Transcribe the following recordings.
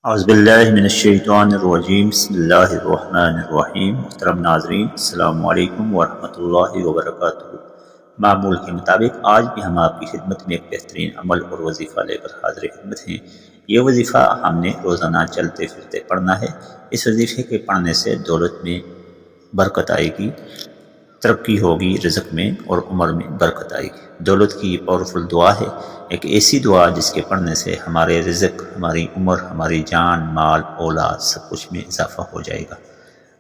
اعوذ باللہ من الشیطان الرجیم بسم اللہ الرحمن الرحیم۔ محترم ناظرین، السلام علیکم ورحمۃ اللہ وبرکاتہ۔ معمول کے مطابق آج بھی ہم آپ کی خدمت میں ایک بہترین عمل اور وظیفہ لے کر حاضر خدمت ہیں۔ یہ وظیفہ ہم نے روزانہ چلتے پھرتے پڑھنا ہے۔ اس وظیفے کے پڑھنے سے دولت میں برکت آئے گی، ترقی ہوگی، رزق میں اور عمر میں برکت آئے گی۔ دولت کی پاورفل دعا ہے، ایک ایسی دعا جس کے پڑھنے سے ہمارے رزق، ہماری عمر، ہماری جان، مال، اولاد سب کچھ میں اضافہ ہو جائے گا۔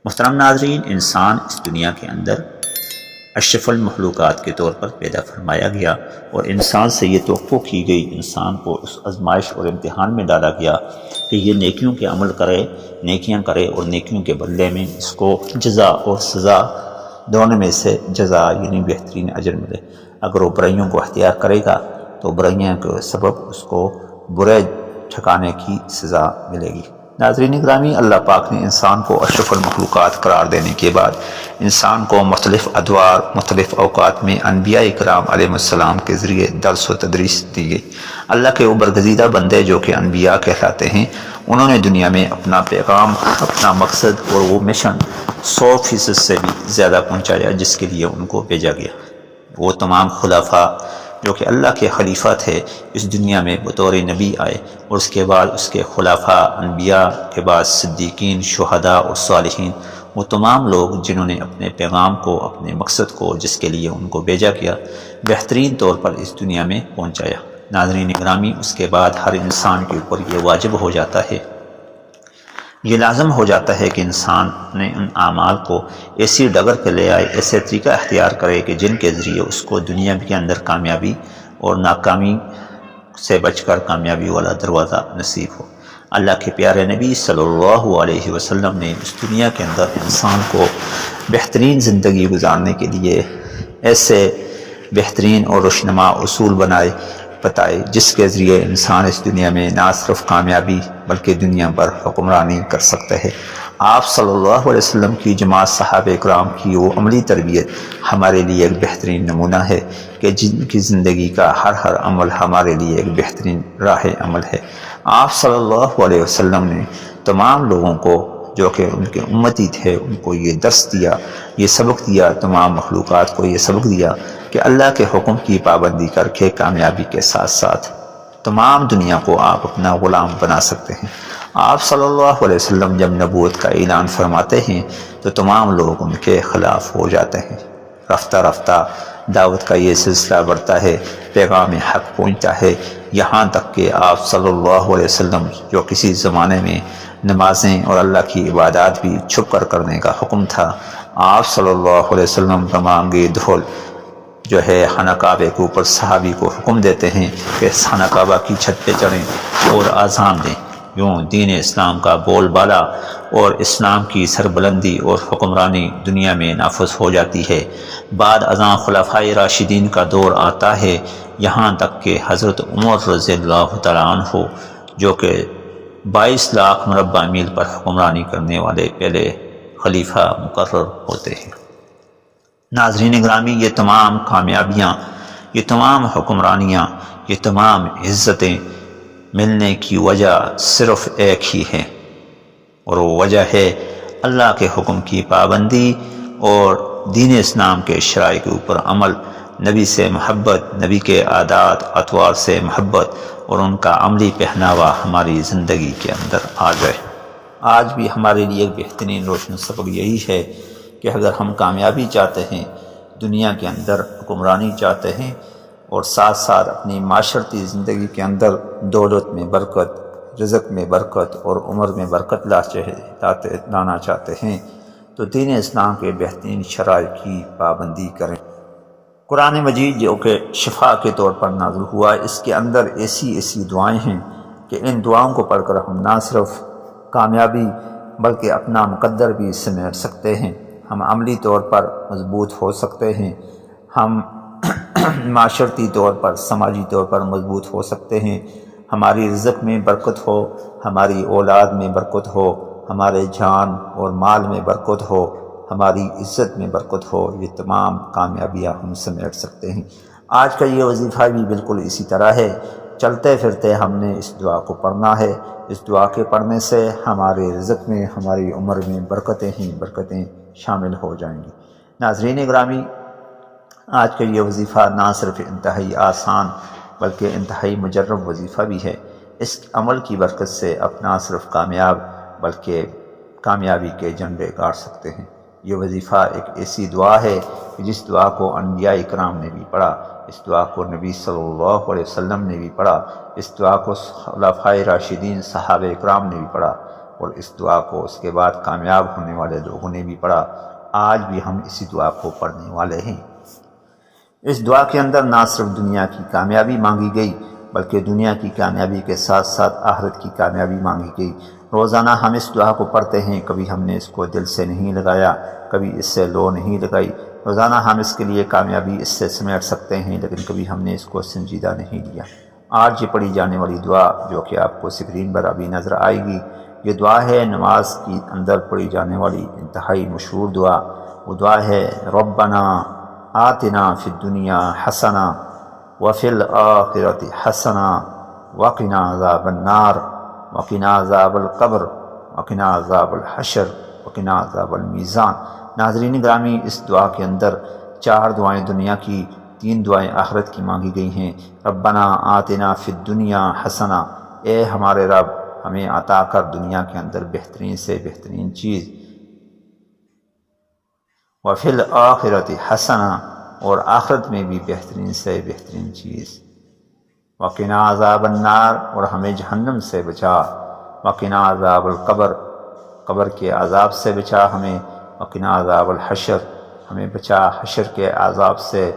محترم ناظرین، انسان اس دنیا کے اندر اشرف المخلوقات کے طور پر پیدا فرمایا گیا اور انسان سے یہ توقع کی گئی، انسان کو اس آزمائش اور امتحان میں ڈالا گیا کہ یہ نیکیوں کے عمل کرے، نیکیاں کرے اور نیکیوں کے بدلے میں اس کو جزا اور سزا دونوں میں سے جزا یعنی بہترین اجر ملے۔ اگر وہ برائیوں کو اختیار کرے گا تو برائیوں کے سبب اس کو برے ٹھکانے کی سزا ملے گی۔ ناظرین گرامی، اللہ پاک نے انسان کو اشرف المخلوقات قرار دینے کے بعد انسان کو مختلف ادوار، مختلف اوقات میں انبیاء کرام علیہ السلام کے ذریعے درس و تدریس دی گئی۔ اللہ کے وہ برگزیدہ بندے جو کہ انبیاء کہلاتے ہیں، انہوں نے دنیا میں اپنا پیغام، اپنا مقصد اور وہ مشن 100% سے بھی زیادہ پہنچایا جس کے لیے ان کو بھیجا گیا۔ وہ تمام خلفاء جو کہ اللہ کے خلیفہ تھے، اس دنیا میں بطور نبی آئے، اور اس کے بعد اس کے خلفاء، انبیاء کے بعد صدیقین، شہداء اور صالحین، وہ تمام لوگ جنہوں نے اپنے پیغام کو، اپنے مقصد کو جس کے لیے ان کو بھیجا گیا، بہترین طور پر اس دنیا میں پہنچایا۔ ناظرین گرامی، اس کے بعد ہر انسان کے اوپر یہ واجب ہو جاتا ہے، یہ لازم ہو جاتا ہے کہ انسان اپنے ان اعمال کو ایسی ڈگر پہ لے آئے، ایسے طریقہ اختیار کرے کہ جن کے ذریعے اس کو دنیا کے اندر کامیابی اور ناکامی سے بچ کر کامیابی والا دروازہ نصیب ہو۔ اللہ کے پیارے نبی صلی اللہ علیہ وسلم نے اس دنیا کے اندر انسان کو بہترین زندگی گزارنے کے لیے ایسے بہترین اور روشنما اصول بتائے جس کے ذریعے انسان اس دنیا میں نہ صرف کامیابی بلکہ دنیا پر حکمرانی کر سکتا ہے۔ آپ صلی اللہ علیہ وسلم کی جماعت صحابہ کرام کی وہ عملی تربیت ہمارے لیے ایک بہترین نمونہ ہے کہ جن کی زندگی کا ہر عمل ہمارے لیے ایک بہترین راہ عمل ہے۔ آپ صلی اللہ علیہ وسلم نے تمام لوگوں کو جو کہ ان کے امتی تھے، ان کو یہ درس دیا، یہ سبق دیا، تمام مخلوقات کو یہ سبق دیا کہ اللہ کے حکم کی پابندی کر کے کامیابی کے ساتھ ساتھ تمام دنیا کو آپ اپنا غلام بنا سکتے ہیں۔ آپ صلی اللہ علیہ وسلم جب نبوت کا اعلان فرماتے ہیں تو تمام لوگ ان کے خلاف ہو جاتے ہیں۔ رفتہ رفتہ دعوت کا یہ سلسلہ بڑھتا ہے، پیغام حق پہنچتا ہے، یہاں تک کہ آپ صلی اللہ علیہ وسلم جو کسی زمانے میں نمازیں اور اللہ کی عبادات بھی چھپ کر کرنے کا حکم تھا، آپ صلی اللہ علیہ وسلم بمانگے دھول جو ہے خانہ کعبہ کے اوپر صحابی کو حکم دیتے ہیں کہ خانہ کعبہ کی چھت پہ چڑھیں اور اذان دیں۔ یوں دین اسلام کا بول بالا اور اسلام کی سربلندی اور حکمرانی دنیا میں نافذ ہو جاتی ہے۔ بعد ازاں خلفائے راشدین کا دور آتا ہے، یہاں تک کہ حضرت عمر رضی اللہ تعالیٰ عنہ جو کہ 22 لاکھ مربع میل پر حکمرانی کرنے والے پہلے خلیفہ مقرر ہوتے ہیں۔ ناظرین گرامی، یہ تمام کامیابیاں، یہ تمام حکمرانیاں، یہ تمام عزتیں ملنے کی وجہ صرف ایک ہی ہے، اور وہ وجہ ہے اللہ کے حکم کی پابندی اور دین اسلام کے شرائع کے اوپر عمل، نبی سے محبت، نبی کے عادات اطوار سے محبت اور ان کا عملی پہناوا ہماری زندگی کے اندر آ جائے۔ آج بھی ہمارے لیے ایک بہترین روشن سبق یہی ہے کہ اگر ہم کامیابی چاہتے ہیں، دنیا کے اندر حکمرانی چاہتے ہیں اور ساتھ ساتھ اپنی معاشرتی زندگی کے اندر دولت میں برکت، رزق میں برکت اور عمر میں برکت لانا چاہتے ہیں تو دین اسلام کے بہترین شرائع کی پابندی کریں۔ قرآن مجید جو کہ شفا کے طور پر نازل ہوا، اس کے اندر ایسی دعائیں ہیں کہ ان دعاؤں کو پڑھ کر ہم نہ صرف کامیابی بلکہ اپنا مقدر بھی سمیٹ سکتے ہیں، ہم عملی طور پر مضبوط ہو سکتے ہیں، ہم معاشرتی طور پر، سماجی طور پر مضبوط ہو سکتے ہیں، ہماری رزق میں برکت ہو، ہماری اولاد میں برکت ہو، ہمارے جان اور مال میں برکت ہو، ہماری عزت میں برکت ہو، یہ تمام کامیابیاں ہم سمیٹ سکتے ہیں۔ آج کا یہ وظیفہ بھی بالکل اسی طرح ہے چلتے پھرتے ہم نے اس دعا کو پڑھنا ہے۔ اس دعا کے پڑھنے سے ہمارے رزق میں، ہماری عمر میں برکتیں ہی برکتیں شامل ہو جائیں گی۔ ناظرین گرامی، آج کا یہ وظیفہ نہ صرف انتہائی آسان بلکہ انتہائی مجرب وظیفہ بھی ہے۔ اس عمل کی برکت سے اپنا صرف کامیاب بلکہ کامیابی کے جھنڈے گاڑ سکتے ہیں۔ یہ وظیفہ ایک ایسی دعا ہے کہ جس دعا کو انبیاء اکرام نے بھی پڑھا، اس دعا کو نبی صلی اللہ علیہ وسلم نے بھی پڑھا، اس دعا کو خلفائے راشدین صحابہ اکرام نے بھی پڑھا، اور اس دعا کو اس کے بعد کامیاب ہونے والے لوگوں نے بھی پڑھا۔ آج بھی ہم اسی دعا کو پڑھنے والے ہیں۔ اس دعا کے اندر نہ صرف دنیا کی کامیابی مانگی گئی بلکہ دنیا کی کامیابی کے ساتھ ساتھ آخرت کی کامیابی مانگی گئی۔ روزانہ ہم اس دعا کو پڑھتے ہیں، کبھی ہم نے اس کو دل سے نہیں لگایا، کبھی اس سے لو نہیں لگائی۔ روزانہ ہم اس کے لیے کامیابی اس سے سمیٹ سکتے ہیں، لیکن کبھی ہم نے اس کو سنجیدہ نہیں لیا۔ آج یہ پڑھی جانے والی دعا جو کہ آپ کو اسکرین پر ابھی نظر آئے گی، یہ دعا ہے نماز کی اندر پڑھی جانے والی انتہائی مشہور دعا۔ وہ دعا ہے ربنا آتنا فی الدنیا حسنہ وفی الآخرۃ حسنہ وقنا عذاب النار وقنا عذاب القبر وقنا عذاب الحشر وقنا عذاب المیزان۔ ناظرین گرامی، اس دعا کے اندر 4 دعائیں دنیا کی، 3 دعائیں آخرت کی مانگی گئی ہیں۔ ربنا آتنا فی الدنیا حسنہ، اے ہمارے رب ہمیں عطا کر دنیا کے اندر بہترین سے بہترین چیز۔ وفی الآخرۃ حسنہ، اور آخرت میں بھی بہترین سے بہترین چیز۔ وقنا عذاب النار، اور ہمیں جہنم سے بچا۔ وقنا عذاب القبر، قبر کے عذاب سے بچا ہمیں۔ وقنا عذاب الحشر، ہمیں بچا حشر کے عذاب سے،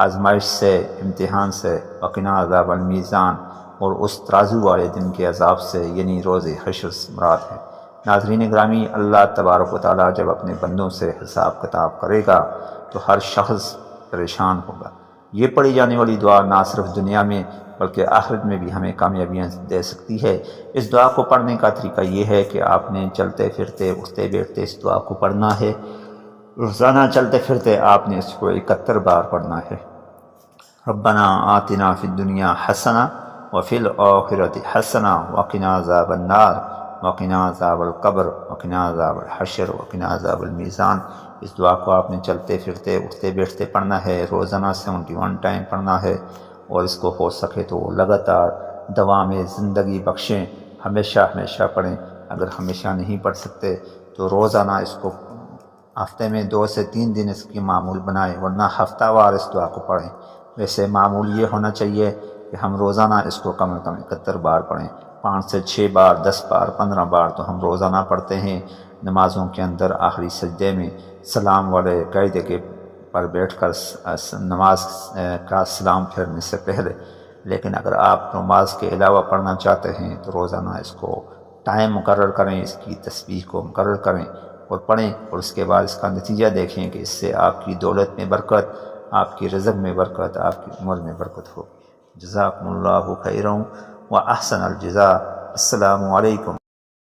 آزمائش سے، امتحان سے۔ وقنا عذاب المیزان، اور اس ترازو والے دن کے عذاب سے، یعنی روز حشر سے مراد ہے۔ ناظرین گرامی، اللہ تبارک و تعالیٰ جب اپنے بندوں سے حساب کتاب کرے گا تو ہر شخص پریشان ہوگا۔ یہ پڑھی جانے والی دعا نہ صرف دنیا میں بلکہ آخرت میں بھی ہمیں کامیابیاں دے سکتی ہے۔ اس دعا کو پڑھنے کا طریقہ یہ ہے کہ آپ نے چلتے پھرتے اٹھتے بیٹھتے اس دعا کو پڑھنا ہے۔ روزانہ چلتے پھرتے آپ نے اس کو 71 بار پڑھنا ہے۔ ربنا آتنا فی الدنیا حسنہ وفی الآخرۃ حسنہ وقنا عذاب النار وقنا عذاب القبر وقنا عذاب الحشر وقنا عذاب المیزان۔ اس دعا کو آپ نے چلتے پھرتے اٹھتے بیٹھتے پڑھنا ہے، روزانہ 71 ٹائم پڑھنا ہے، اور اس کو ہو سکے تو لگاتار دوام زندگی بخشیں، ہمیشہ ہمیشہ پڑھیں۔ اگر ہمیشہ نہیں پڑھ سکتے تو روزانہ اس کو ہفتے میں 2 سے 3 دن اس کی معمول بنائیں، ورنہ ہفتہ وار اس دعا کو پڑھیں۔ ویسے معمول یہ ہونا چاہیے کہ ہم روزانہ اس کو کم از کم 71 بار پڑھیں، 5 سے 6 بار، 10 بار، 15 بار تو ہم روزانہ پڑھتے ہیں۔ نمازوں کے اندر آخری سجدے میں سلام والے قاعدے کے پر بیٹھ کر نماز کا سلام پھیرنے سے پہلے۔ لیکن اگر آپ نماز کے علاوہ پڑھنا چاہتے ہیں تو روزانہ اس کو ٹائم مقرر کریں، اس کی تسبیح کو مقرر کریں اور پڑھیں، اور اس کے بعد اس کا نتیجہ دیکھیں کہ اس سے آپ کی دولت میں برکت، آپ کی رزق میں برکت، آپ کی عمر میں برکت ہوگی۔ جزاکم اللہ خیرا و احسن الجزاء۔ السلام علیکم